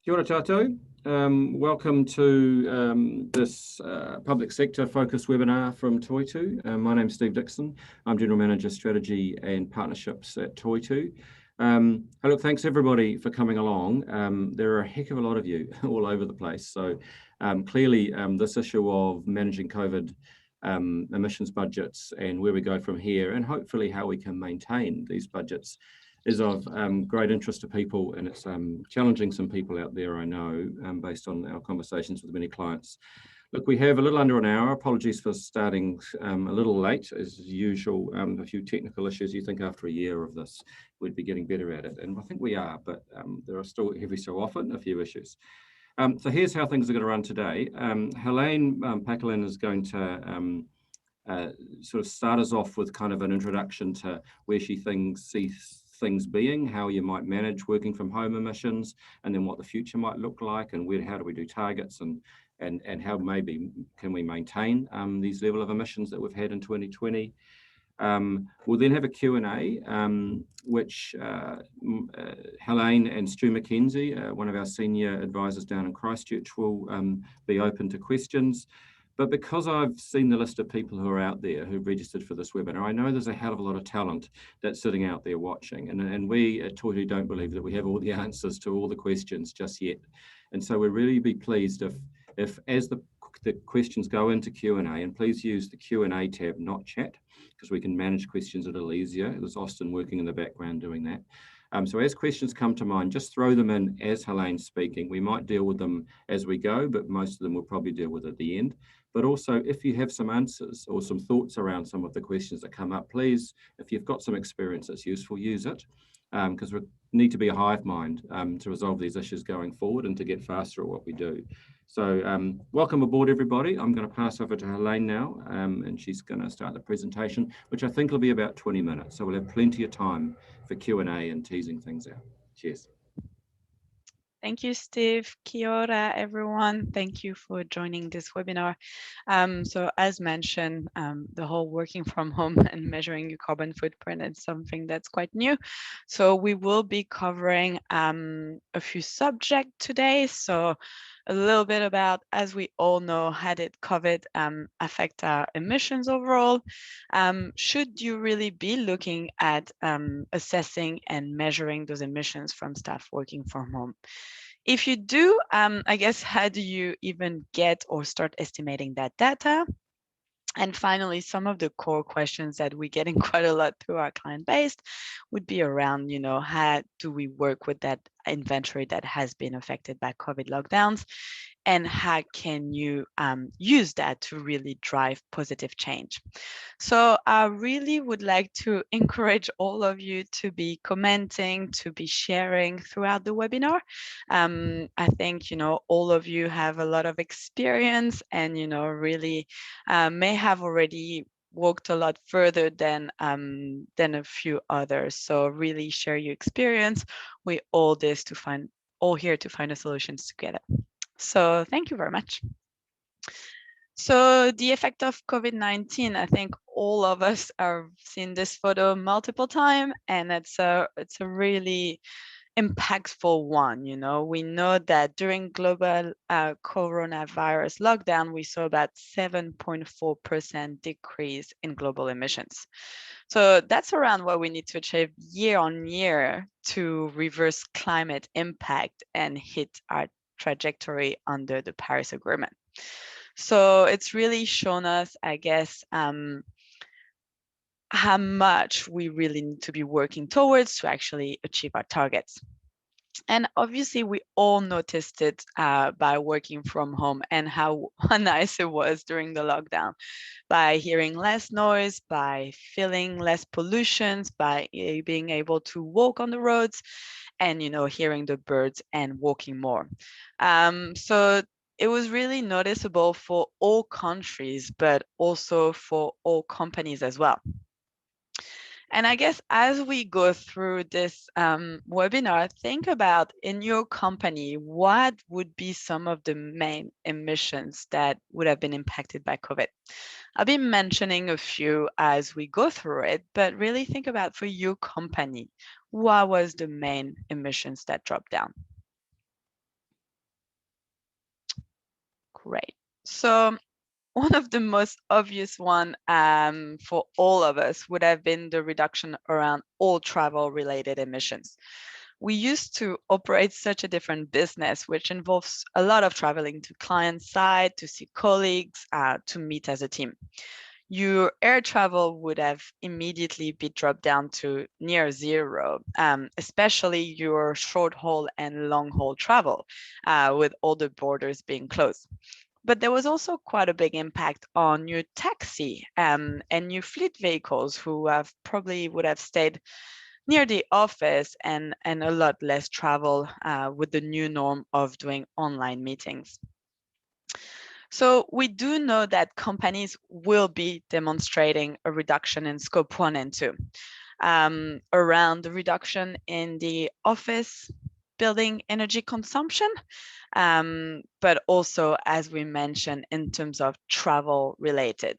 Kia ora tātou. Welcome to this public sector focused webinar from Toitu. My name's Steve Dixon. I'm General Manager Strategy and Partnerships at Toitu. Look, thanks everybody for coming along. There are a heck of a lot of you all over the place. So clearly this issue of managing COVID emissions budgets and where we go from here, and hopefully how we can maintain these budgets, is of great interest to people, and it's challenging some people out there, I know, based on our conversations with many clients. Look, we have a little under an hour. Apologies for starting a little late, as usual. A few technical issues. You think after a year of this, we'd be getting better at it, and I think we are, but there are still every so often a few issues. So here's how things are going to run today. Helene Paquelin is going to sort of start us off with kind of an introduction to where she sees things being, how you might manage working from home emissions, and then what the future might look like, and how do we do targets, and how maybe can we maintain these level of emissions that we've had in 2020. We'll then have a Q&A, which Helene and Stu McKenzie, one of our senior advisors down in Christchurch, will be open to questions. But because I've seen the list of people who are out there who've registered for this webinar, I know there's a hell of a lot of talent that's sitting out there watching. And we at Toitu don't believe that we have all the answers to all the questions just yet. And so we'll really be pleased if as the questions go into Q&A, and please use the Q&A tab, not chat, because we can manage questions a little easier. There's Austin working in the background doing that. So as questions come to mind, just throw them in as Helene's speaking. We might deal with them as we go, but most of them we'll probably deal with at the end. But also, if you have some answers or some thoughts around some of the questions that come up, please, if you've got some experience that's useful, use it, because we need to be a hive mind to resolve these issues going forward and to get faster at what we do. So welcome aboard, everybody. I'm going to pass over to Helene now, and she's going to start the presentation, which I think will be about 20 minutes. So we'll have plenty of time for Q&A and teasing things out. Cheers. Thank you, Steve. Kia ora, everyone. Thank you for joining this webinar. So as mentioned, the whole working from home and measuring your carbon footprint is something that's quite new. So we will be covering a few subjects today. So a little bit about, as we all know, how did COVID affect our emissions overall? Should you really be looking at assessing and measuring those emissions from staff working from home? If you do, I guess, how do you even get or start estimating that data? And finally, some of the core questions that we're getting quite a lot through our client base would be around, how do we work with that inventory that has been affected by COVID lockdowns? And how can you use that to really drive positive change? So I really would like to encourage all of you to be commenting, to be sharing throughout the webinar. I think, all of you have a lot of experience and, really may have already walked a lot further than a few others. So really share your experience. We're all here to find the solutions together. So thank you very much. So the effect of COVID-19, I think all of us have seen this photo multiple times, and it's a really impactful one. We know that during global coronavirus lockdown, we saw about 7.4% decrease in global emissions. So that's around what we need to achieve year on year to reverse climate impact and hit our trajectory under the Paris Agreement. So it's really shown us, I guess, how much we really need to be working towards to actually achieve our targets. And obviously, we all noticed it by working from home and how nice it was during the lockdown, by hearing less noise, by feeling less pollutions, by being able to walk on the roads and, hearing the birds and walking more. So it was really noticeable for all countries, but also for all companies as well. And I guess as we go through this webinar, think about in your company, what would be some of the main emissions that would have been impacted by COVID? I'll be mentioning a few as we go through it, but really think about for your company, what was the main emissions that dropped down? Great. So one of the most obvious one for all of us would have been the reduction around all travel-related emissions. We used to operate such a different business, which involves a lot of traveling to client side, to see colleagues, to meet as a team. Your air travel would have immediately be dropped down to near zero, especially your short haul and long haul travel, with all the borders being closed. But there was also quite a big impact on your taxi and your fleet vehicles who probably would have stayed near the office and a lot less travel with the new norm of doing online meetings. So we do know that companies will be demonstrating a reduction in scope 1 and 2 around the reduction in the office building energy consumption, but also, as we mentioned, in terms of travel related.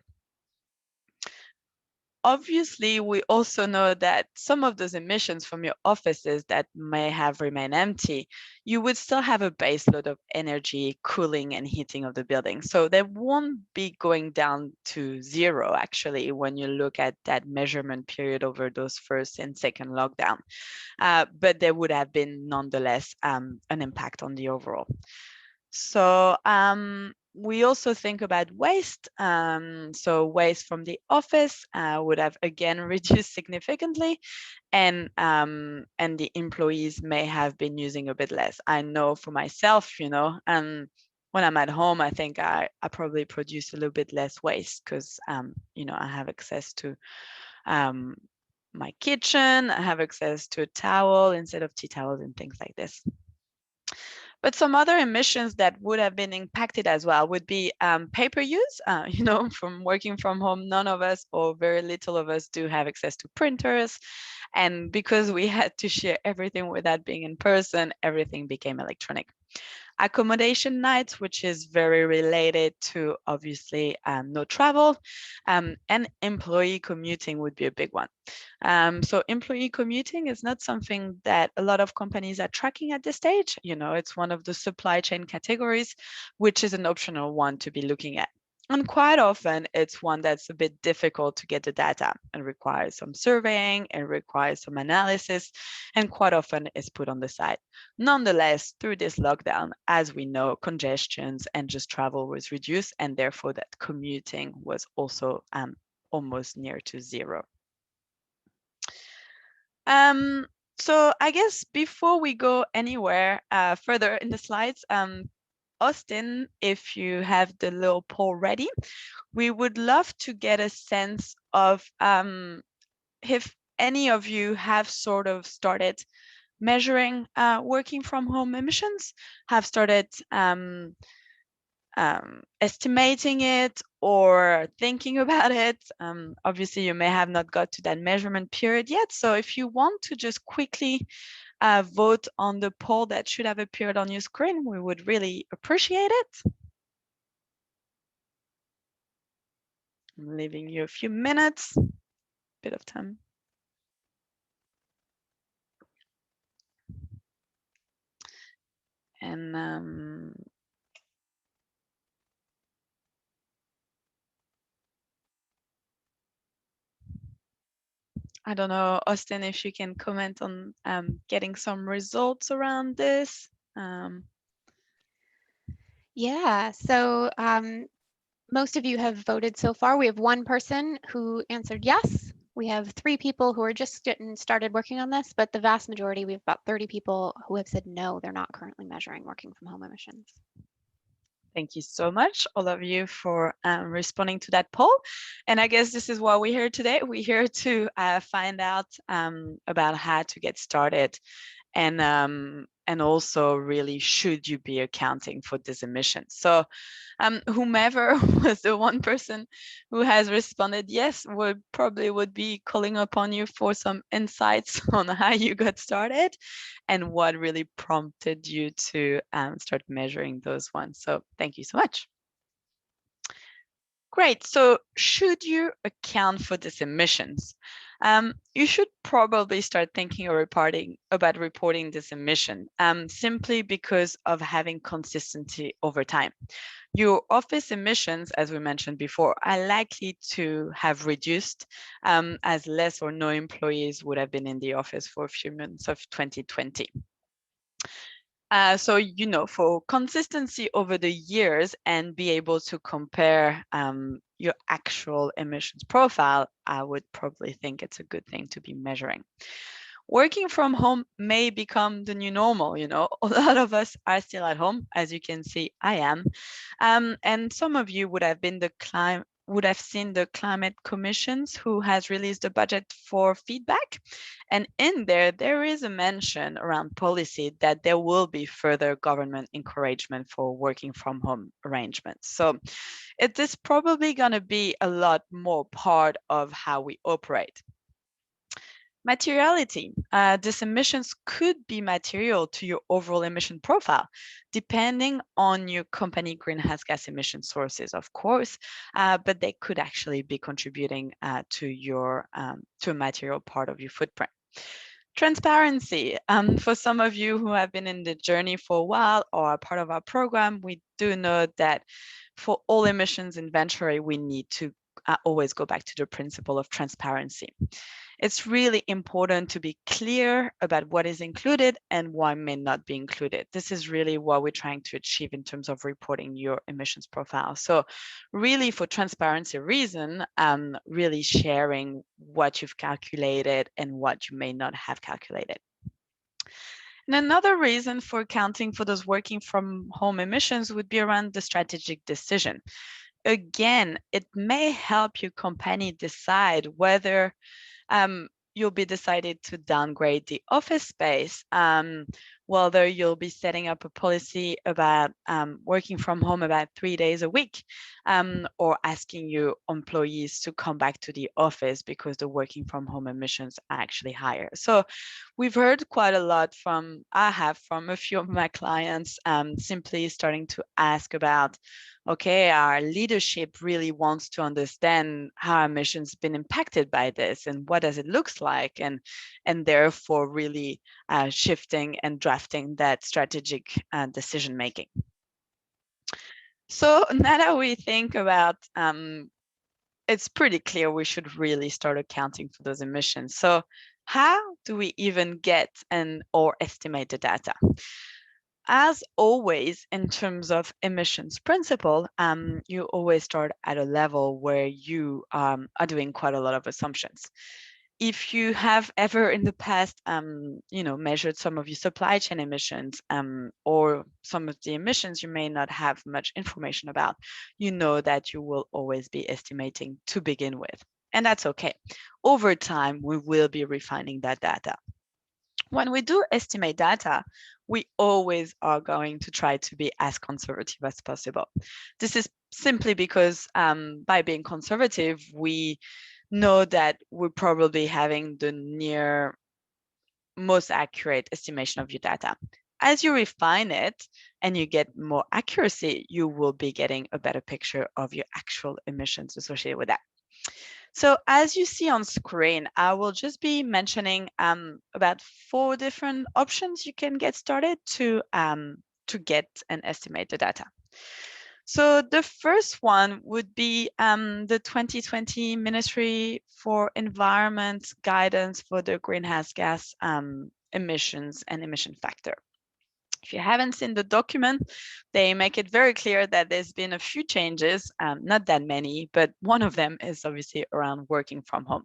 Obviously, we also know that some of those emissions from your offices that may have remained empty, you would still have a base load of energy, cooling and heating of the building. So they won't be going down to zero, actually, when you look at that measurement period over those first and second lockdown. But there would have been nonetheless an impact on the overall. So we also think about waste. So waste from the office would have again reduced significantly, and the employees may have been using a bit less. I know for myself, you know, and when I'm at home, I think I probably produce a little bit less waste because you know, I have access to my kitchen, I have access to a towel instead of tea towels and things like this. But some other emissions that would have been impacted as well would be paper use. You know, from working from home, none of us or very little of us do have access to printers. And because we had to share everything without being in person, everything became electronic. Accommodation nights, which is very related to obviously no travel, and employee commuting would be a big one. So employee commuting is not something that a lot of companies are tracking at this stage. You know, it's one of the supply chain categories, which is an optional one to be looking at. And quite often it's one that's a bit difficult to get the data and requires some surveying and requires some analysis, and quite often is put on the side. Nonetheless, through this lockdown, as we know, congestions and just travel was reduced, and therefore that commuting was also almost near to zero. So I guess before we go anywhere further in the slides, Austin, if you have the little poll ready, we would love to get a sense of if any of you have sort of started measuring working from home emissions, have started estimating it or thinking about it. Obviously, you may have not got to that measurement period yet. So if you want to just quickly vote on the poll that should have appeared on your screen, we would really appreciate it. I'm leaving you a few minutes, bit of time. And I don't know, Austin, if you can comment on getting some results around this. Yeah, so most of you have voted so far. We have one person who answered yes. We have 3 people who are just getting started working on this, but the vast majority, we have about 30 people who have said no, they're not currently measuring working from home emissions. Thank you so much, all of you, for responding to that poll. And I guess this is why we're here today. We're here to find out about how to get started, and also really should you be accounting for these emissions. So whomever was the one person who has responded yes would be calling upon you for some insights on how you got started and what really prompted you to start measuring those ones. So thank you so much. Great. So should you account for these emissions? you should probably start thinking about reporting this emission, simply because of having consistency over time. Your office emissions, as we mentioned before, are likely to have reduced as less or no employees would have been in the office for a few months of 2020. So, for consistency over the years and be able to compare your actual emissions profile, I would probably think it's a good thing to be measuring. Working from home may become the new normal. A lot of us are still at home. As you can see, I am. And some of you would have seen the Climate Commissions, who has released a budget for feedback. And in there is a mention around policy that there will be further government encouragement for working from home arrangements. So it is probably going to be a lot more part of how we operate. Materiality. These emissions could be material to your overall emission profile, depending on your company greenhouse gas emission sources, of course, but they could actually be contributing to a material part of your footprint. Transparency. For some of you who have been in the journey for a while or are part of our program, we do know that for all emissions inventory, we need to always go back to the principle of transparency. It's really important to be clear about what is included and what may not be included. This is really what we're trying to achieve in terms of reporting your emissions profile. So really, for transparency reason, really sharing what you've calculated and what you may not have calculated. And another reason for accounting for those working from home emissions would be around the strategic decision. Again, it may help your company decide whether you'll be decided to downgrade the office space, whether you'll be setting up a policy about working from home about 3 days a week, or asking your employees to come back to the office because the working from home emissions are actually higher. So we've heard quite a lot from a few of my clients, simply starting to ask about, okay, our leadership really wants to understand how emissions been impacted by this and what does it looks like, and therefore really shifting and drafting that strategic decision making. So now that we think about, it's pretty clear we should really start accounting for those emissions. So how do we even get or estimate the data? As always, in terms of emissions principle, you always start at a level where you are doing quite a lot of assumptions. If you have ever in the past, measured some of your supply chain emissions, or some of the emissions you may not have much information about, you know that you will always be estimating to begin with. And that's okay. Over time, we will be refining that data. When we do estimate data, we always are going to try to be as conservative as possible. This is simply because by being conservative, we know that we're probably having the near most accurate estimation of your data. As you refine it and you get more accuracy, you will be getting a better picture of your actual emissions associated with that. So as you see on screen, I will just be mentioning about 4 different options you can get started to get and estimate the data. So the first one would be the 2020 Ministry for Environment guidance for the greenhouse gas emissions and emission factor. If you haven't seen the document, they make it very clear that there's been a few changes, not that many, but one of them is obviously around working from home.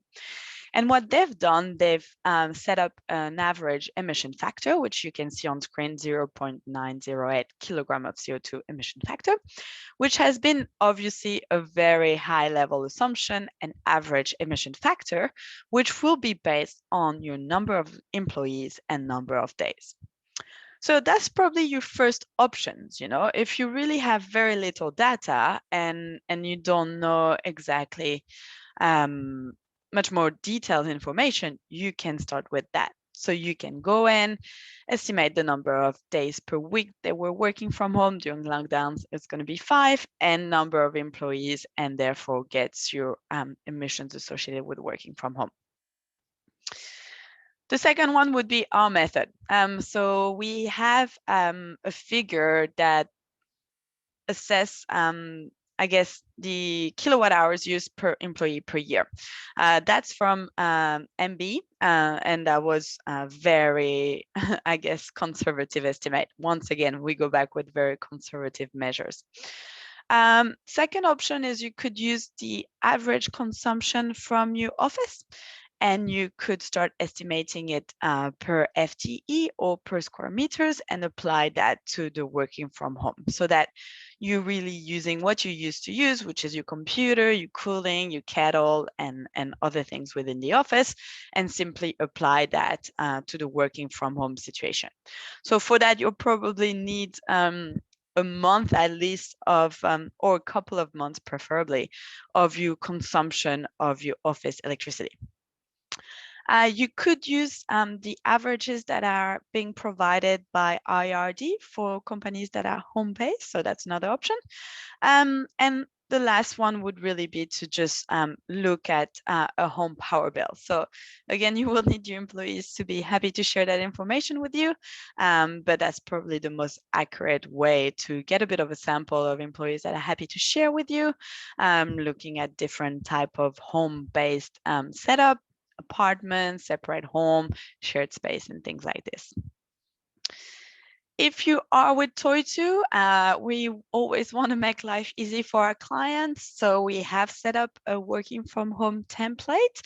And what they've done, they've set up an average emission factor, which you can see on screen, 0.908 kilogram of CO2 emission factor, which has been obviously a very high level assumption, an average emission factor, which will be based on your number of employees and number of days. So that's probably your first options. If you really have very little data and you don't know exactly much more detailed information, you can start with that. So you can go in, estimate the number of days per week they were working from home during lockdowns. It's going to be 5, and number of employees, and therefore gets your emissions associated with working from home. The second one would be our method. So we have a figure that assess, I guess, the kilowatt hours used per employee per year. That's from MB, and that was a very, I guess, conservative estimate. Once again, we go back with very conservative measures. Second option is you could use the average consumption from your office, and you could start estimating it per FTE or per square meters and apply that to the working from home, so that you're really using what you used to use, which is your computer, your cooling, your kettle, and other things within the office, and simply apply that to the working from home situation. So for that, you'll probably need a month at least of, or a couple of months preferably, of your consumption of your office electricity. You could use the averages that are being provided by IRD for companies that are home-based, so that's another option. And the last one would really be to just look at a home power bill. So again, you will need your employees to be happy to share that information with you, but that's probably the most accurate way to get a bit of a sample of employees that are happy to share with you, looking at different type of home-based setup, apartment, separate home, shared space, and things like this. If you are with Toitu, we always want to make life easy for our clients. So we have set up a working from home template.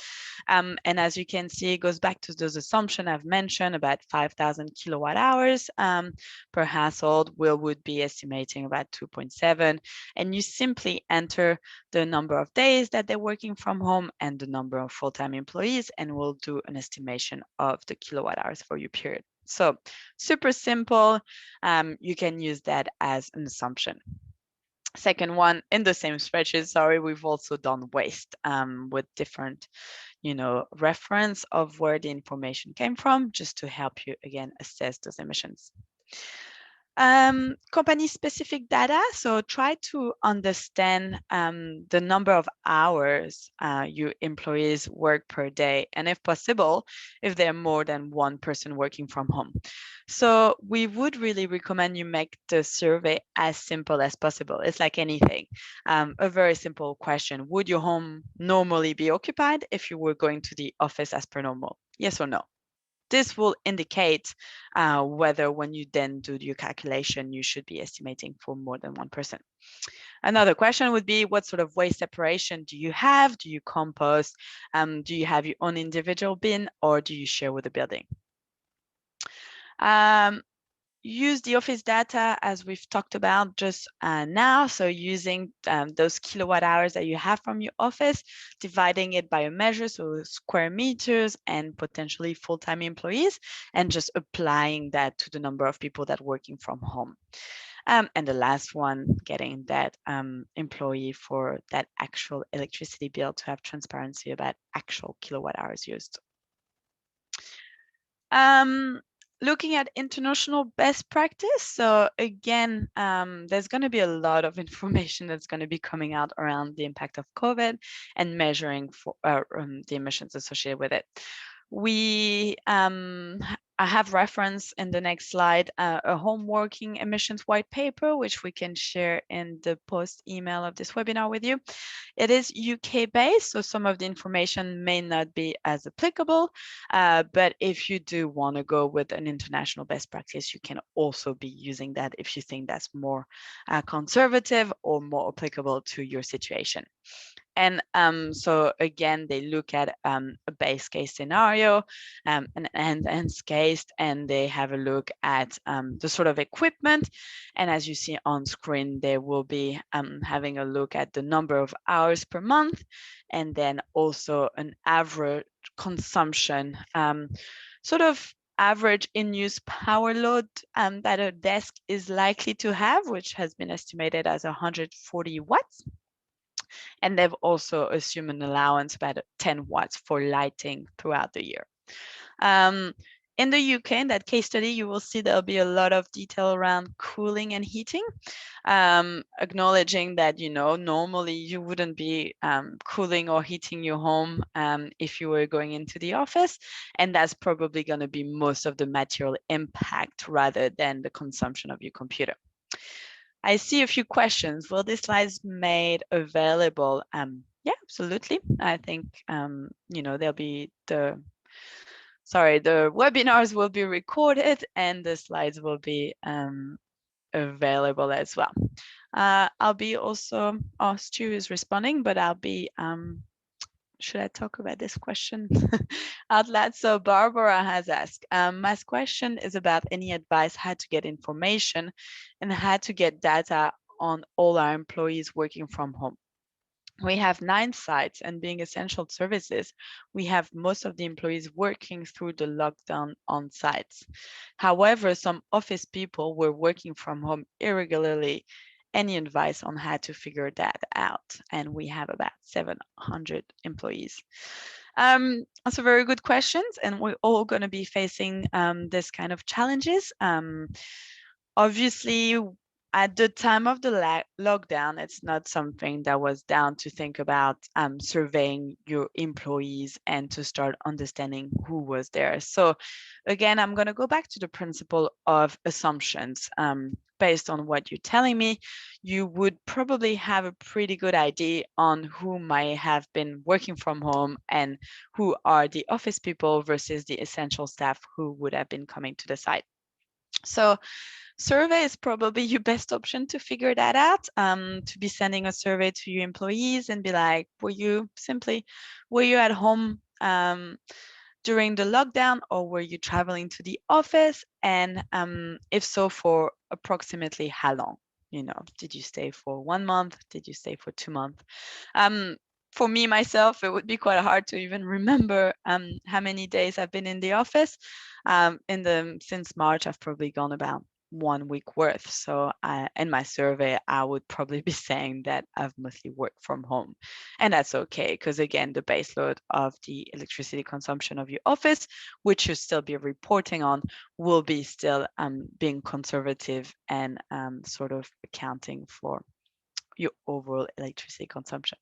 And as you can see, it goes back to those assumptions I've mentioned about 5,000 kilowatt hours per household. We would be estimating about 2.7. And you simply enter the number of days that they're working from home and the number of full-time employees, and we'll do an estimation of the kilowatt hours for your period. So super simple. You can use that as an assumption. Second one, in the same spreadsheet, sorry, we've also done waste with different, reference of where the information came from, just to help you, again, assess those emissions. Company specific data. So try to understand the number of hours your employees work per day, and if possible, if they're more than one person working from home. So we would really recommend you make the survey as simple as possible. It's like anything. A very simple question: would your home normally be occupied if you were going to the office as per normal? Yes or no? This will indicate whether when you then do your calculation, you should be estimating for more than one person. Another question would be, what sort of waste separation do you have? Do you compost? Do you have your own individual bin, or do you share with the building? Use the office data as we've talked about just now. So using those kilowatt hours that you have from your office, dividing it by a measure, so square meters and potentially full-time employees, and just applying that to the number of people that are working from home. And the last one, getting that employee for that actual electricity bill to have transparency about actual kilowatt hours used. Looking at international best practice. So again, there's going to be a lot of information that's going to be coming out around the impact of COVID and measuring for the emissions associated with it. We I have referenced in the next slide a home working emissions white paper, which we can share in the post email of this webinar with you. It is UK based, so some of the information may not be as applicable, but if you do want to go with an international best practice, you can also be using that if you think that's more conservative or more applicable to your situation. And so again, they look at a base case scenario, an enhanced case, and they have a look at the sort of equipment. And as you see on screen, they will be having a look at the number of hours per month, and then also an average consumption, sort of average in-use power load that a desk is likely to have, which has been estimated as 140 watts. And they've also assumed an allowance about 10 watts for lighting throughout the year. In the UK, in that case study, you will see there'll be a lot of detail around cooling and heating, acknowledging that, normally you wouldn't be cooling or heating your home if you were going into the office. And that's probably going to be most of the material impact rather than the consumption of your computer. I see a few questions. Will these slides made available? Yeah, absolutely. I think, there'll be the webinars will be recorded and the slides will be available as well. I'll be also, Stu is responding, but I'll be, should I talk about this question out loud? So Barbara has asked, my question is about any advice how to get information and how to get data on all our employees working from home. We have 9 sites, and being essential services, we have most of the employees working through the lockdown on sites. However, some office people were working from home irregularly. Any advice on how to figure that out? And we have about 700 employees. Also very good questions, and we're all going to be facing this kind of challenges. Obviously, at the time of the lockdown, it's not something that was down to think about surveying your employees and to start understanding who was there. So again, I'm going to go back to the principle of assumptions. Based on what you're telling me, you would probably have a pretty good idea on who might have been working from home and who are the office people versus the essential staff who would have been coming to the site. So survey is probably your best option to figure that out, to be sending a survey to your employees and be like, were you at home during the lockdown, or were you traveling to the office? And if so, for approximately how long? Did you stay for 1 month? Did you stay for 2 months? For me, myself, it would be quite hard to even remember how many days I've been in the office. Since March, I've probably gone about 1 week worth. So in my survey, I would probably be saying that I've mostly worked from home. And that's okay, because again, the base load of the electricity consumption of your office, which you'll still be reporting on, will be still being conservative and sort of accounting for your overall electricity consumption.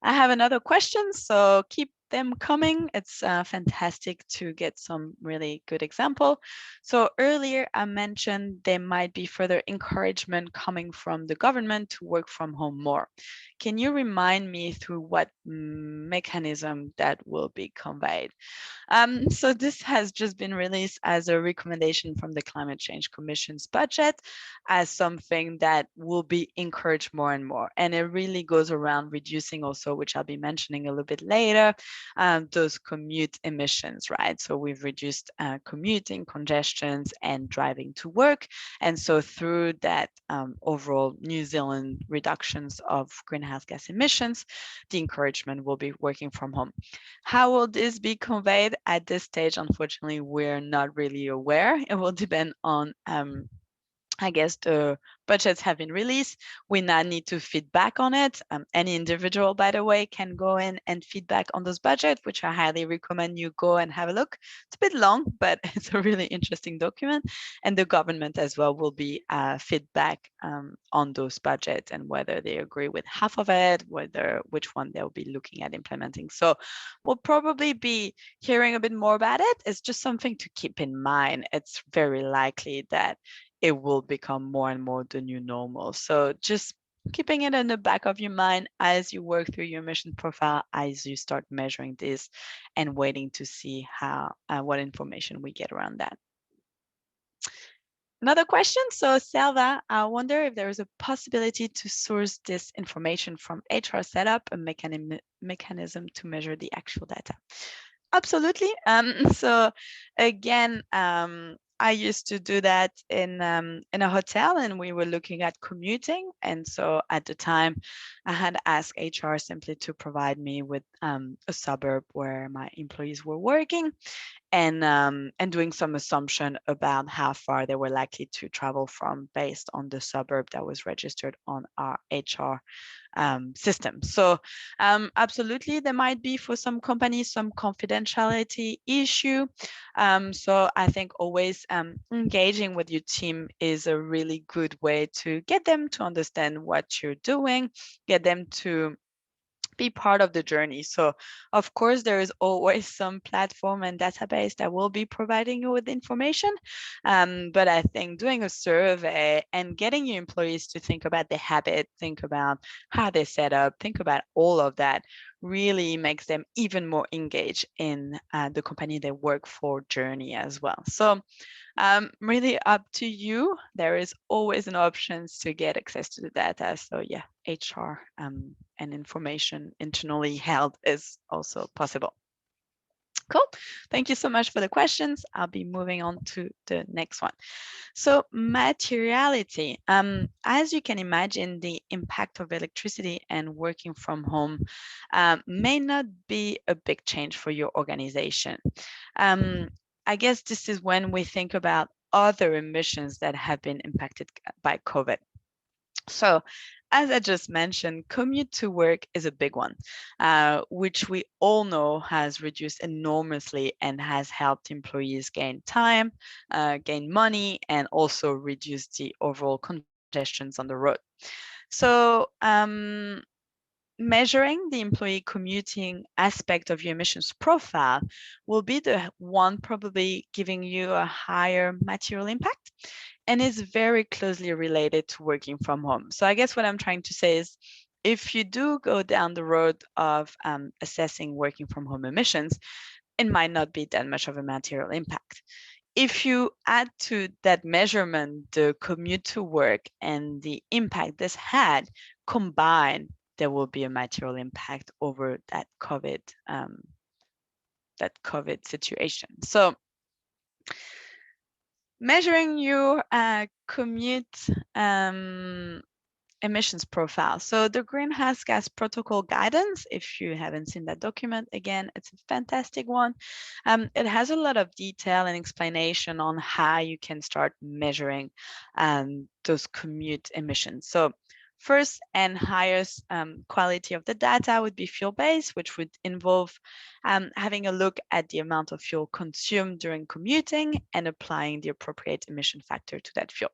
I have another question, so keep them coming. It's fantastic to get some really good example. So earlier I mentioned there might be further encouragement coming from the government to work from home more. Can you remind me through what mechanism that will be conveyed? So this has just been released as a recommendation from the Climate Change Commission's budget as something that will be encouraged more and more. And it really goes around reducing also, which I'll be mentioning a little bit later, those commute emissions, right? So we've reduced commuting, congestions, and driving to work. And so through that overall New Zealand reductions of greenhouse gas emissions, the encouragement will be working from home. How will this be conveyed? At this stage, unfortunately, we're not really aware. It will depend on I guess the budgets have been released. We now need to feed back on it. Any individual, by the way, can go in and feedback on those budgets, which I highly recommend you go and have a look. It's a bit long, but it's a really interesting document. And the government as well will be feedback on those budgets and whether they agree with half of it, which one they'll be looking at implementing. So we'll probably be hearing a bit more about it. It's just something to keep in mind. It's very likely that it will become more and more the new normal. So just keeping it in the back of your mind as you work through your emission profile, as you start measuring this and waiting to see how what information we get around that. Another question. So Selva, I wonder if there is a possibility to source this information from HR setup, a mechanism to measure the actual data. Absolutely. So again, I used to do that in a hotel, and we were looking at commuting. And so at the time, I had asked HR simply to provide me with a suburb where my employees were working. and doing some assumption about how far they were likely to travel from based on the suburb that was registered on our HR system. So absolutely, there might be for some companies some confidentiality issue. So I think always engaging with your team is a really good way to get them to understand what you're doing, get them to be part of the journey. So of course, there is always some platform and database that will be providing you with information. But I think doing a survey and getting your employees to think about their habit, think about how they set up, think about all of that really makes them even more engaged in the company they work for journey as well. So really up to you. There is always an option to get access to the data. So yeah, HR and information internally held is also possible. Cool. Thank you so much for the questions. I'll be moving on to the next one. So materiality. As you can imagine, the impact of electricity and working from home may not be a big change for your organization. I guess this is when we think about other emissions that have been impacted by COVID. So as I just mentioned, commute to work is a big one, which we all know has reduced enormously and has helped employees gain time, gain money, and also reduce the overall congestions on the road. So measuring the employee commuting aspect of your emissions profile will be the one probably giving you a higher material impact, and is very closely related to working from home. So I guess what I'm trying to say is, if you do go down the road of assessing working from home emissions, it might not be that much of a material impact. If you add to that measurement the commute to work and the impact this had combined, there will be a material impact over that COVID situation. So measuring your commute emissions profile. So the greenhouse gas protocol guidance, if you haven't seen that document, again, it's a fantastic one. It has a lot of detail and explanation on how you can start measuring those commute emissions. So first and highest quality of the data would be fuel-based, which would involve having a look at the amount of fuel consumed during commuting and applying the appropriate emission factor to that fuel.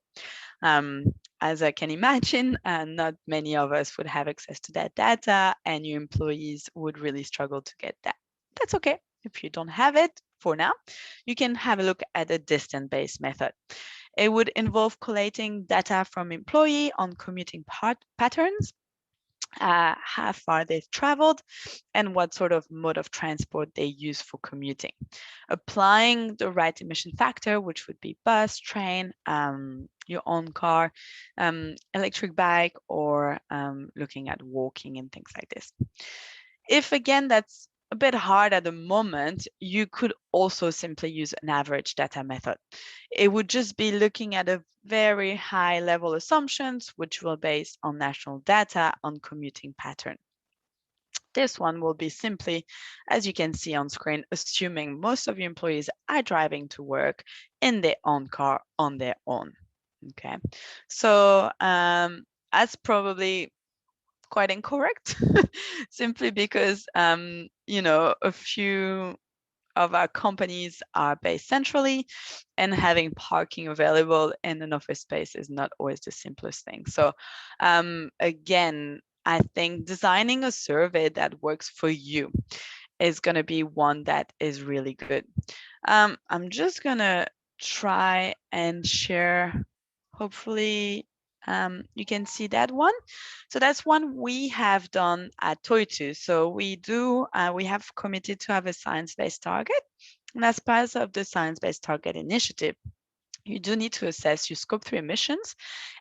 As I can imagine, not many of us would have access to that data, and your employees would really struggle to get that. That's okay. If you don't have it for now, you can have a look at a distance-based method. It would involve collating data from employee on commuting patterns, how far they've traveled, and what sort of mode of transport they use for commuting. Applying the right emission factor, which would be bus, train, your own car, electric bike, or looking at walking and things like this. If again, that's a bit hard at the moment, you could also simply use an average data method. It would just be looking at a very high level assumptions, which will base on national data on commuting pattern. This one will be simply, as you can see on screen, assuming most of your employees are driving to work in their own car on their own. Okay, so that's probably quite incorrect, simply because you know, a few of our companies are based centrally, and having parking available in an office space is not always the simplest thing. So again, I think designing a survey that works for you is going to be one that is really good. I'm just going to try and share, hopefully you can see that one. So that's one we have done at Toitu. So we have committed to have a science-based target. And as part of the Science-Based Target Initiative, you do need to assess your scope 3 emissions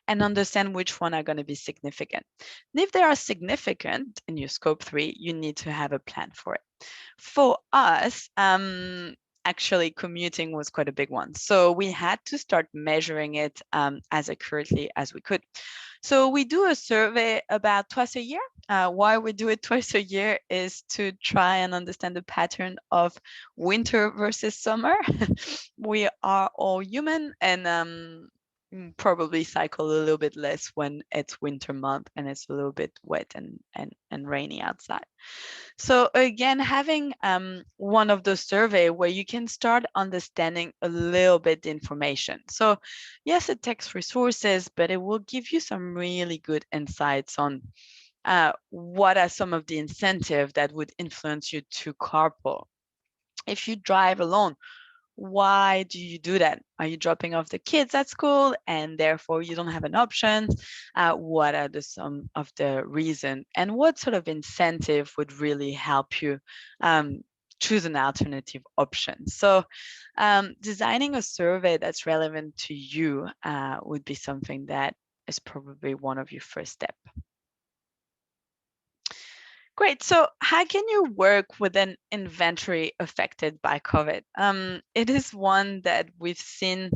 and understand which one are going to be significant. And if they are significant in your scope 3, you need to have a plan for it. For us, actually commuting was quite a big one. So we had to start measuring it as accurately as we could. So we do a survey about twice a year. Why we do it twice a year is to try and understand the pattern of winter versus summer. We are all human, and probably cycle a little bit less when it's winter month and it's a little bit wet and rainy outside. So again, having one of those survey where you can start understanding a little bit the information. So yes, it takes resources, but it will give you some really good insights on what are some of the incentives that would influence you to carpool. If you drive alone, why do you do that? Are you dropping off the kids at school and therefore you don't have an option? What are some of the reasons, and what sort of incentive would really help you choose an alternative option? So designing a survey that's relevant to you would be something that is probably one of your first steps. Great. So how can you work with an inventory affected by COVID? It is one that we've seen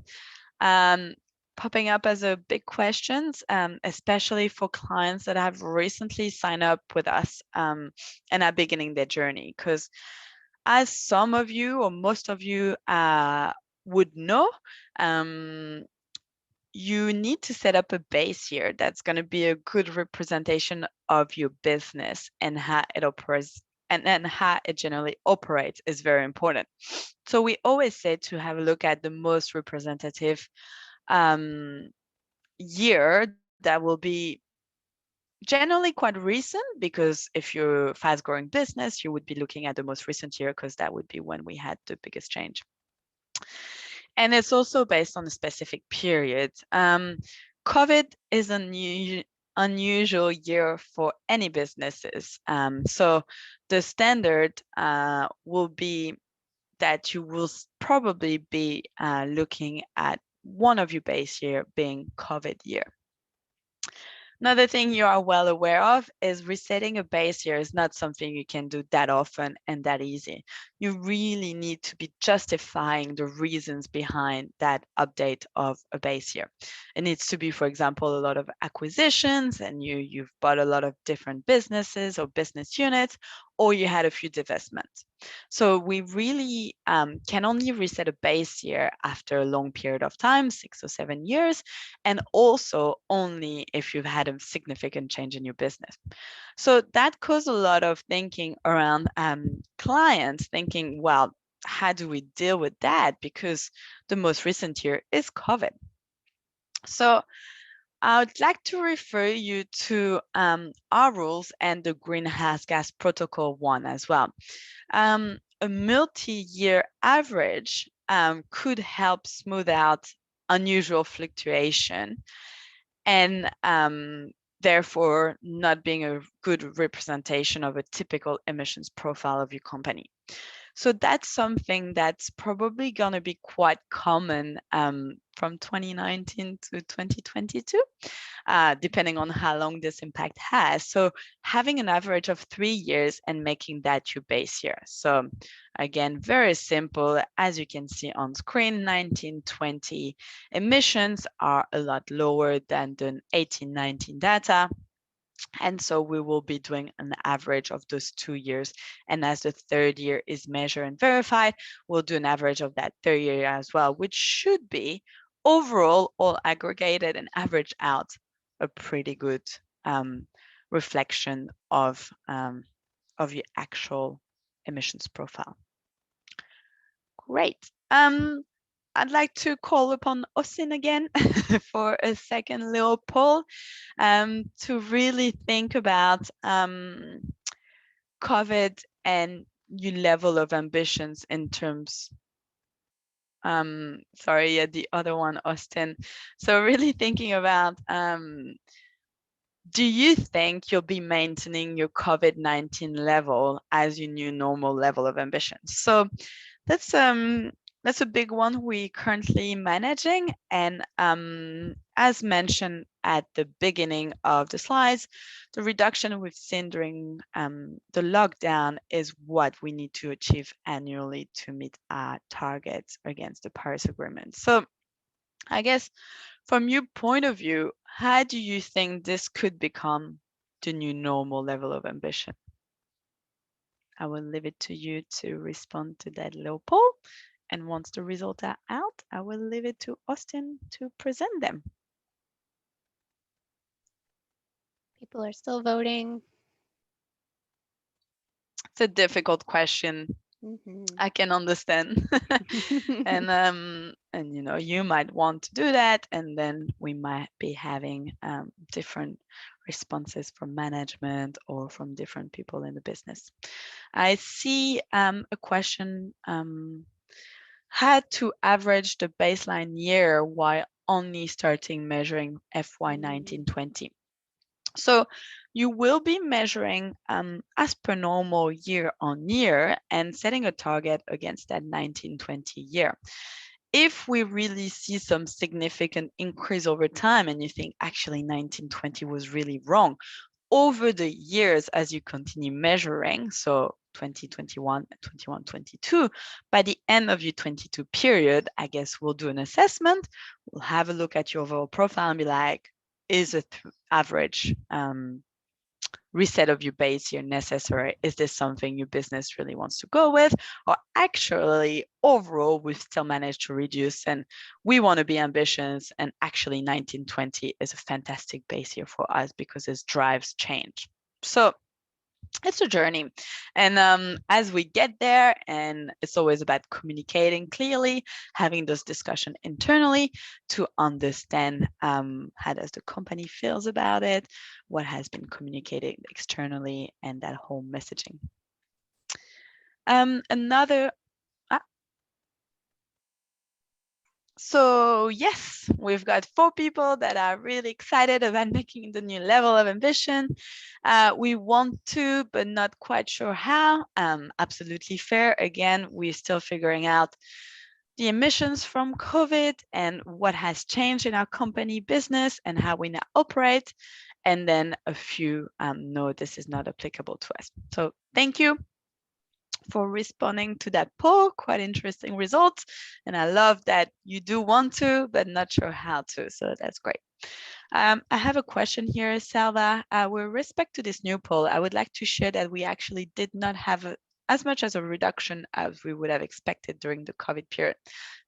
popping up as a big question, especially for clients that have recently signed up with us and are beginning their journey. Because as some of you or most of you would know, you need to set up a base year that's going to be a good representation of your business and how it operates, and how it generally operates is very important. So we always say to have a look at the most representative year that will be generally quite recent, because if you're a fast growing business, you would be looking at the most recent year because that would be when we had the biggest change. And it's also based on a specific period. COVID is an unusual year for any businesses. So the standard will be that you will probably be looking at one of your base year being COVID year. Another thing you are well aware of is resetting a base year is not something you can do that often and that easy. You really need to be justifying the reasons behind that update of a base year. It needs to be, for example, a lot of acquisitions and you've bought a lot of different businesses or business units, or you had a few divestments. So we really can only reset a base year after a long period of time, 6 or 7 years, and also only if you've had a significant change in your business. So that caused a lot of thinking around clients thinking, well, how do we deal with that? Because the most recent year is COVID. So I would like to refer you to our rules and the Greenhouse Gas Protocol 1 as well. A multi-year average could help smooth out unusual fluctuation and therefore not being a good representation of a typical emissions profile of your company. So that's something that's probably going to be quite common from 2019 to 2022, depending on how long this impact has. So having an average of 3 years and making that your base year. So again, very simple. As you can see on screen, 1920 emissions are a lot lower than the 1819 data. And so we will be doing an average of those 2 years. And as the third year is measured and verified, we'll do an average of that third year as well, which should be overall all aggregated and average out a pretty good reflection of your actual emissions profile. Great. I'd like to call upon Austin again for a second little poll to really think about COVID and your level of ambitions in terms, the other one, Austin. So really thinking about, do you think you'll be maintaining your COVID-19 level as your new normal level of ambition? So let's that's a big one we're currently managing. And as mentioned at the beginning of the slides, the reduction we've seen during the lockdown is what we need to achieve annually to meet our targets against the Paris Agreement. So I guess from your point of view, how do you think this could become the new normal level of ambition? I will leave it to you to respond to that little poll. And once the results are out, I will leave it to Austin to present them. People are still voting. It's a difficult question. I can understand. and you know, you might want to do that, and then we might be having different responses from management or from different people in the business. I see a question, how to average the baseline year while only starting measuring FY 1920. So you will be measuring as per normal year on year and setting a target against that 1920 year. If we really see some significant increase over time and you think actually 1920 was really wrong, over the years as you continue measuring, so 2021, 21, 22, by the end of your 22 period, I guess we'll do an assessment. We'll have a look at your overall profile and be like, is a average reset of your base year necessary? Is this something your business really wants to go with? Or actually, overall, we've still managed to reduce and we want to be ambitious. And actually, 1920 is a fantastic base year for us because it drives change. So it's a journey. And as we get there, and it's always about communicating clearly, having those discussions internally to understand how does the company feels about it, what has been communicated externally, and that whole messaging. So yes, we've got 4 people that are really excited about making the new level of ambition. We want to, but not quite sure how. Absolutely fair. Again, we're still figuring out the emissions from COVID and what has changed in our company business and how we now operate. And then a few, no, this is not applicable to us. So thank you for responding to that poll. Quite interesting results. And I love that you do want to, but not sure how to. So that's great. I have a question here, Salva. With respect to this new poll, I would like to share that we actually did not have as much as a reduction as we would have expected during the COVID period.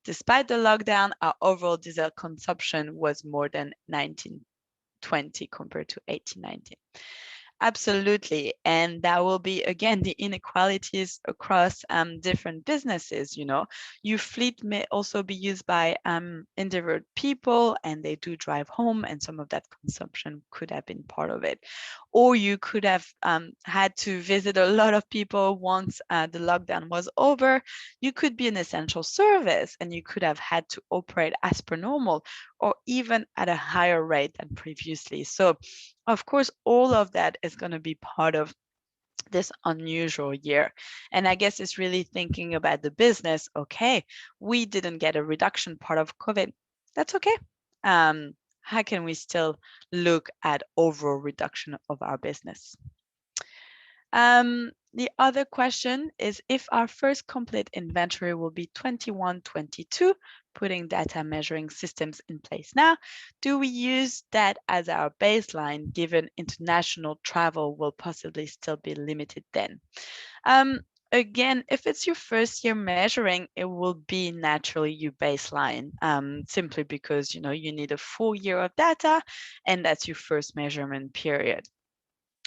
Despite the lockdown, our overall diesel consumption was more than 1920 compared to 1819. Absolutely. And that will be, again, the inequalities across different businesses. You know, your fleet may also be used by individual people and they do drive home, and some of that consumption could have been part of it. Or you could have had to visit a lot of people once the lockdown was over. You could be an essential service and you could have had to operate as per normal or even at a higher rate than previously. So of course, all of that is going to be part of this unusual year. And I guess it's really thinking about the business. Okay, we didn't get a reduction part of COVID. That's okay. How can we still look at overall reduction of our business? The other question is if our first complete inventory will be 21, 22, putting data measuring systems in place now, do we use that as our baseline given international travel will possibly still be limited then? Again, if it's your first year measuring, it will be naturally your baseline, simply because you need a full year of data and that's your first measurement period.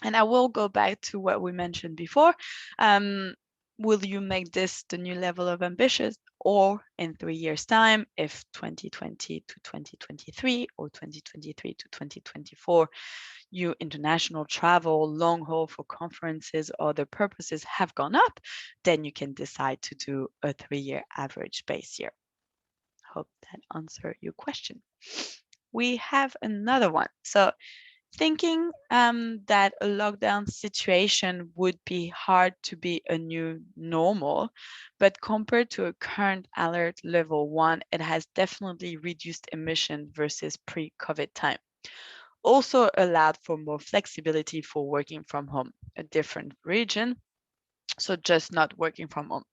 And I will go back to what we mentioned before. Will you make this the new level of ambitious, or in 3 years' time, if 2020 to 2023 or 2023 to 2024, your international travel, long haul for conferences or other purposes have gone up, then you can decide to do a 3-year average base year. Hope that answered your question. We have another one. So thinking that a lockdown situation would be hard to be a new normal, but compared to a current alert level 1, it has definitely reduced emission versus pre-COVID time. Also allowed for more flexibility for working from home, a different region, so just not working from home.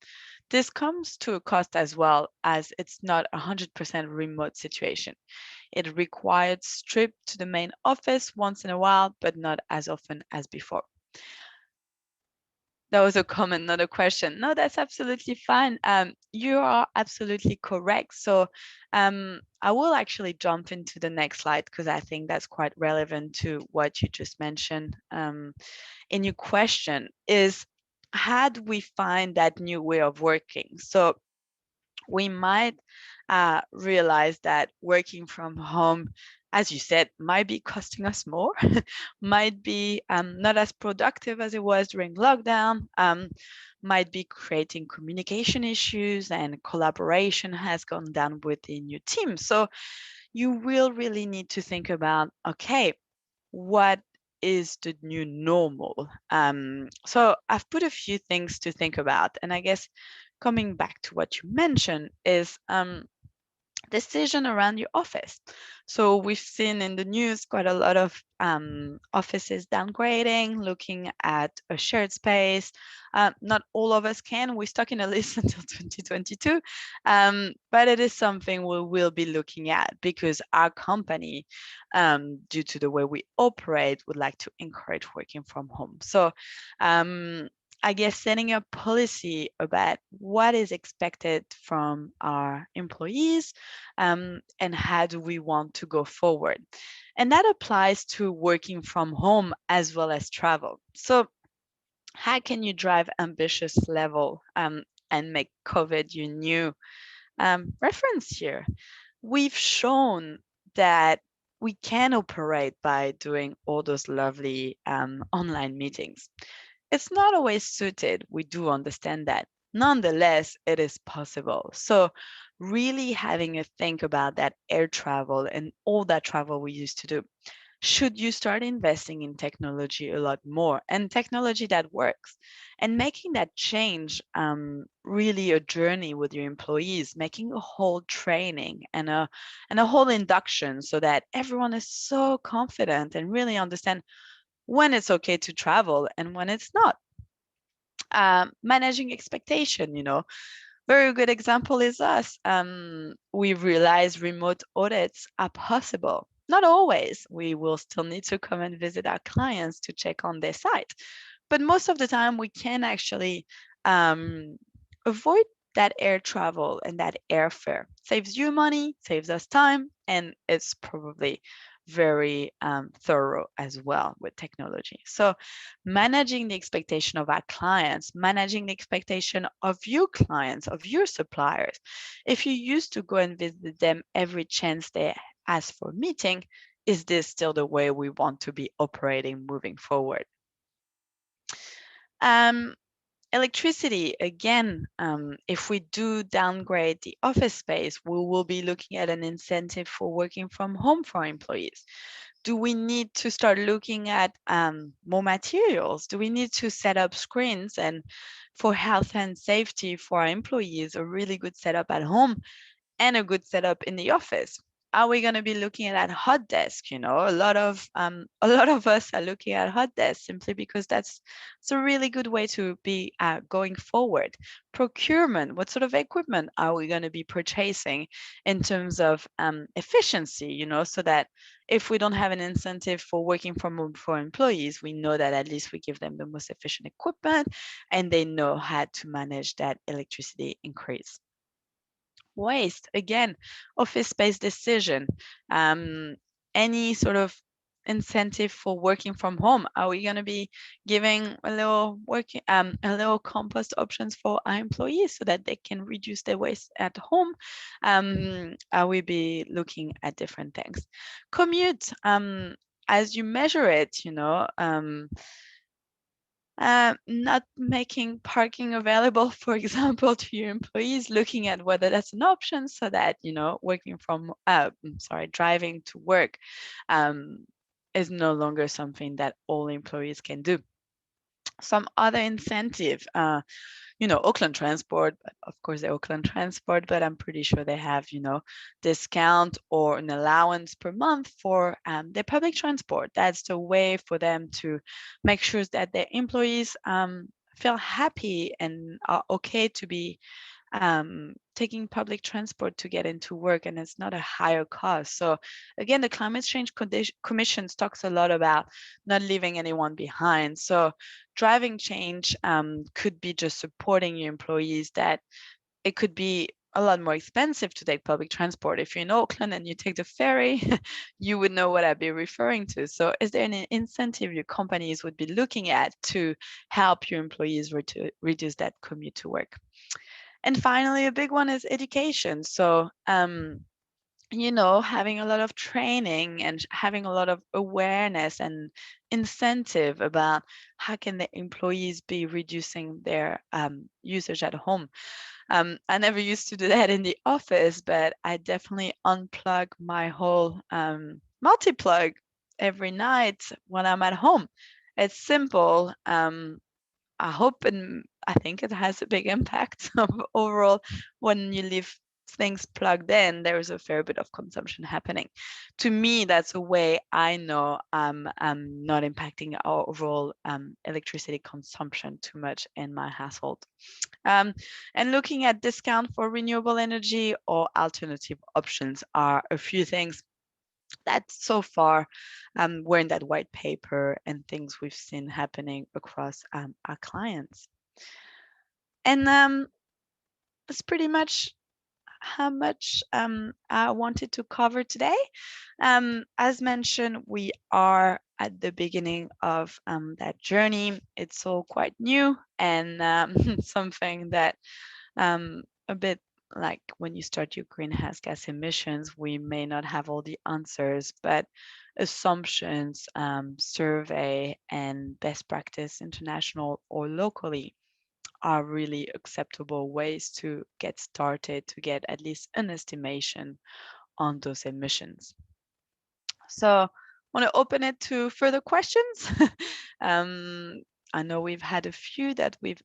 This comes to a cost as well, as it's not a 100% remote situation. It required trip to the main office once in a while, but not as often as before. That was a comment, not a question. No, that's absolutely fine. You are absolutely correct. So I will actually jump into the next slide because I think that's quite relevant to what you just mentioned in your question is, how do we find that new way of working? So we might realize that working from home, as you said, might be costing us more, might be not as productive as it was during lockdown, might be creating communication issues, and collaboration has gone down within your team. So you will really need to think about, okay, what is the new normal? So I've put a few things to think about, and I guess coming back to what you mentioned is decision around your office. So we've seen in the news quite a lot of offices downgrading, looking at a shared space. Not all of us can. We're stuck in a list until 2022, but it is something we will be looking at because our company, due to the way we operate, would like to encourage working from home. So I guess setting a policy about what is expected from our employees and how do we want to go forward. And that applies to working from home as well as travel. So how can you drive ambitious level and make COVID your new reference here? We've shown that we can operate by doing all those lovely online meetings. It's not always suited. We do understand that. Nonetheless, it is possible. So really having a think about that air travel and all that travel we used to do. Should you start investing in technology a lot more and technology that works and making that change really a journey with your employees, making a whole training and a whole induction so that everyone is so confident and really understand when it's okay to travel and when it's not. Managing expectation, very good example is us. We realize remote audits are possible. Not always. We will still need to come and visit our clients to check on their site. But most of the time, we can actually avoid that air travel and that airfare. Saves you money, saves us time, and it's probably very thorough as well with technology. So managing the expectation of our clients, managing the expectation of your clients, of your suppliers. If you used to go and visit them every chance they ask for a meeting, is this still the way we want to be operating moving forward? Electricity, again, if we do downgrade the office space, we will be looking at an incentive for working from home for employees. Do we need to start looking at more materials? Do we need to set up screens? And for health and safety for our employees, a really good setup at home and a good setup in the office. Are we going to be looking at that hot desk? A lot of us are looking at hot desks simply because that's a really good way to be going forward. Procurement, what sort of equipment are we going to be purchasing in terms of efficiency? So that if we don't have an incentive for working from home for employees, we know that at least we give them the most efficient equipment and they know how to manage that electricity increase. Waste, again, office space decision. Any sort of incentive for working from home? Are we going to be giving a little compost options for our employees so that they can reduce their waste at home? Are we be looking at different things? Commute, as you measure it, not making parking available, for example, to your employees, looking at whether that's an option so that, driving to work is no longer something that all employees can do. Some other incentive, Auckland Transport, of course, they're Auckland Transport, but I'm pretty sure they have, discount or an allowance per month for their public transport. That's the way for them to make sure that their employees feel happy and are okay to be taking public transport to get into work, and it's not a higher cost. So again, the Climate Change Commission talks a lot about not leaving anyone behind. So driving change could be just supporting your employees, that it could be a lot more expensive to take public transport. If you're in Auckland and you take the ferry, you would know what I'd be referring to. So is there an incentive your companies would be looking at to help your employees reduce that commute to work? And finally, a big one is education. So, having a lot of training and having a lot of awareness and incentive about how can the employees be reducing their usage at home. I never used to do that in the office, but I definitely unplug my whole multi-plug every night when I'm at home. It's simple. I hope and I think it has a big impact overall. When you leave things plugged in, there is a fair bit of consumption happening. To me, that's a way I know I'm not impacting our overall electricity consumption too much in my household. And looking at discount for renewable energy or alternative options are a few things that so far were in that white paper and things we've seen happening across our clients. And that's pretty much how much I wanted to cover today. As mentioned, we are at the beginning of that journey. It's all quite new and something that a bit like when you start your greenhouse gas emissions, we may not have all the answers, but assumptions, survey, and best practice international or locally are really acceptable ways to get started, to get at least an estimation on those emissions. So I want to open it to further questions. I know we've had a few that we've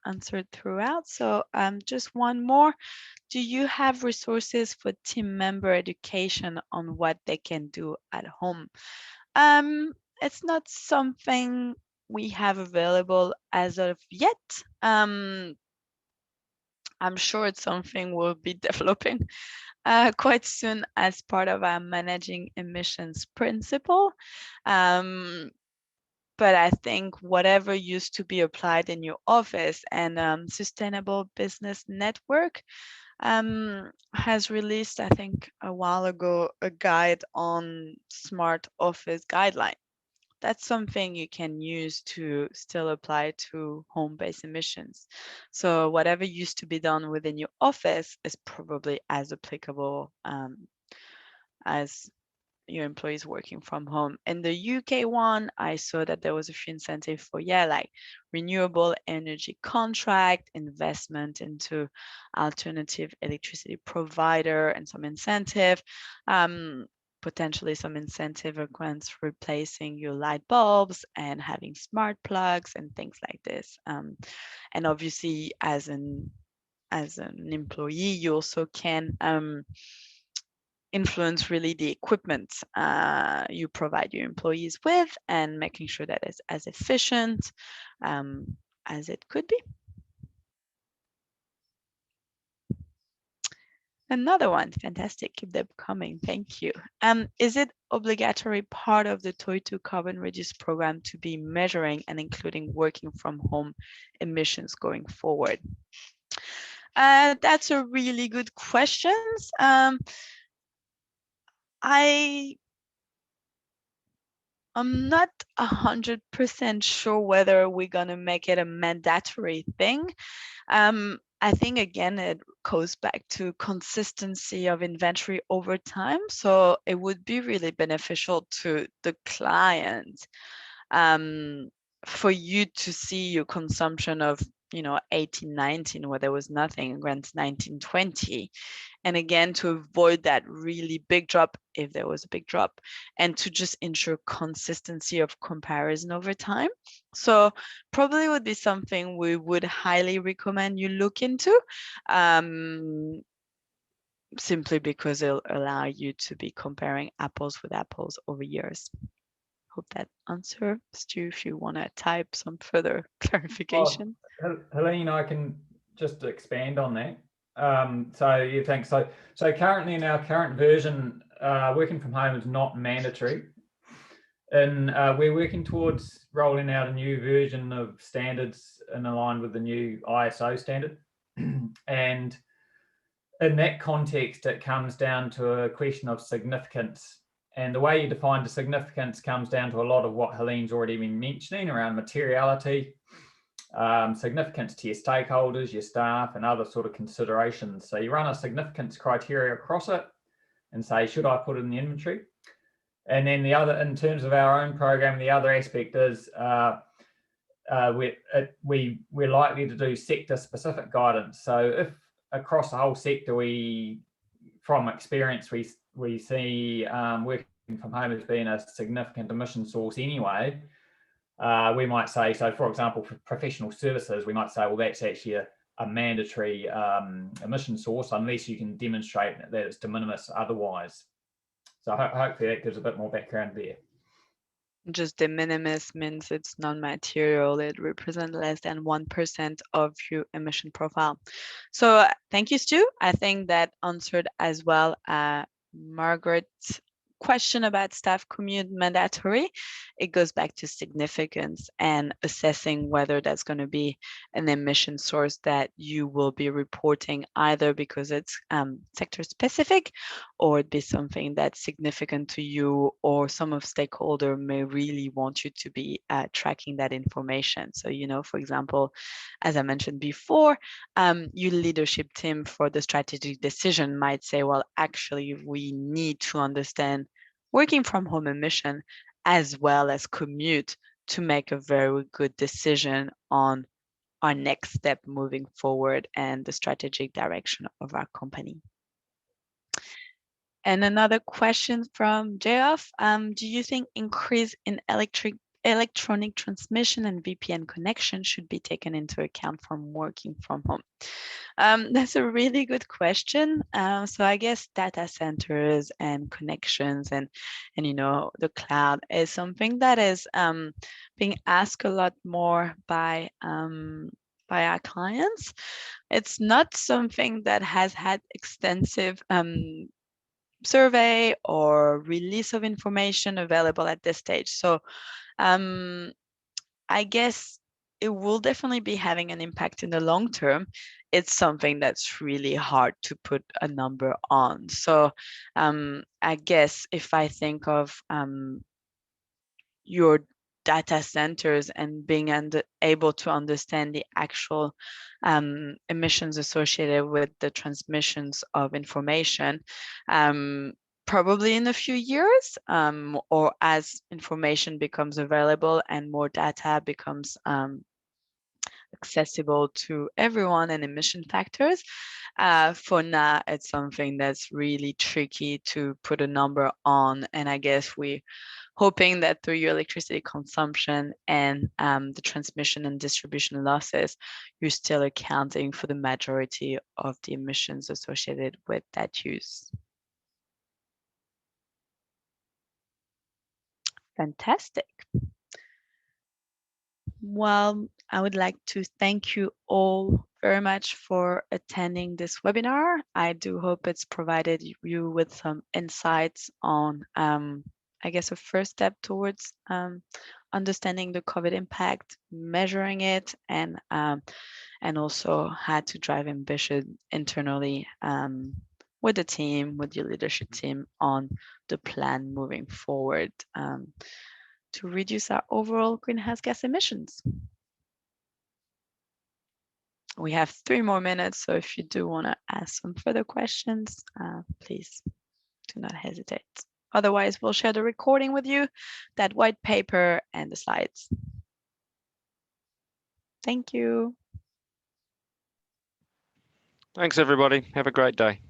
answered throughout. So just one more. Do you have resources for team member education on what they can do at home? It's not something we have available as of yet. I'm sure it's something we'll be developing quite soon as part of our managing emissions principle. But I think whatever used to be applied in your office, and Sustainable Business Network has released, I think a while ago, a guide on smart office guideline. That's something you can use to still apply to home-based emissions. So whatever used to be done within your office is probably as applicable as your employees working from home. In the UK one, I saw that there was a few incentives for, like renewable energy contract, investment into alternative electricity provider, and some incentive, potentially some incentive against replacing your light bulbs and having smart plugs and things like this. And obviously, as an employee, you also can influence really the equipment you provide your employees with, and making sure that it's as efficient as it could be. Another one, fantastic, keep them coming, thank you. Is it obligatory part of the Toitū carbon reduce program to be measuring and including working from home emissions going forward? That's a really good question. I'm not 100% sure whether we're gonna make it a mandatory thing. I think again, it goes back to consistency of inventory over time. So it would be really beneficial to the client for you to see your consumption of 1819, where there was nothing, against 1920. And again, to avoid that really big drop, if there was a big drop, and to just ensure consistency of comparison over time. So probably would be something we would highly recommend you look into, simply because it'll allow you to be comparing apples with apples over years. Hope that answers you. If you want to type some further clarification. Helene, I can just expand on that. So yeah, thanks. So currently in our current version, working from home is not mandatory, and we're working towards rolling out a new version of standards in line with the new ISO standard. And in that context, it comes down to a question of significance. And the way you define the significance comes down to a lot of what Helene's already been mentioning around materiality, significance to your stakeholders, your staff, and other sort of considerations. So you run a significance criteria across it and say, should I put it in the inventory? And then the other, in terms of our own program, the other aspect is we're likely to do sector specific guidance. So if across the whole sector, from experience, we see working from home as being a significant emission source anyway, we might say, so for example, for professional services, we might say, well, that's actually a mandatory emission source unless you can demonstrate that it's de minimis otherwise. So hopefully that gives a bit more background there. Just de minimis means it's non-material. It represents less than 1% of your emission profile. So thank you, Stu. I think that answered as well Margaret's question about staff commute mandatory. It goes back to significance and assessing whether that's going to be an emission source that you will be reporting, either because it's sector specific, or it be something that's significant to you, or some of stakeholder may really want you to be tracking that information. So, for example, as I mentioned before, your leadership team for the strategic decision might say, well, actually, we need to understand working from home emission as well as commute to make a very good decision on our next step moving forward and the strategic direction of our company. And another question from Geoff, do you think increase in electronic transmission and VPN connection should be taken into account from working from home? That's a really good question. So I guess data centers and connections and the cloud is something that is being asked a lot more by our clients. It's not something that has had extensive survey or release of information available at this stage. So I guess it will definitely be having an impact in the long term. It's something that's really hard to put a number on. So I guess if I think of your data centers and being able to understand the actual emissions associated with the transmissions of information, probably in a few years, or as information becomes available and more data becomes accessible to everyone and emission factors. For now, it's something that's really tricky to put a number on. And I guess we're hoping that through your electricity consumption and the transmission and distribution losses, you're still accounting for the majority of the emissions associated with that use. Fantastic. Well, I would like to thank you all very much for attending this webinar. I do hope it's provided you with some insights on, I guess, a first step towards understanding the COVID impact, measuring it, and also how to drive ambition internally with the team, with your leadership team on the plan moving forward to reduce our overall greenhouse gas emissions. We have 3 more minutes, so if you do want to ask some further questions, please do not hesitate. Otherwise, we'll share the recording with you, that white paper, and the slides. Thank you. Thanks, everybody. Have a great day.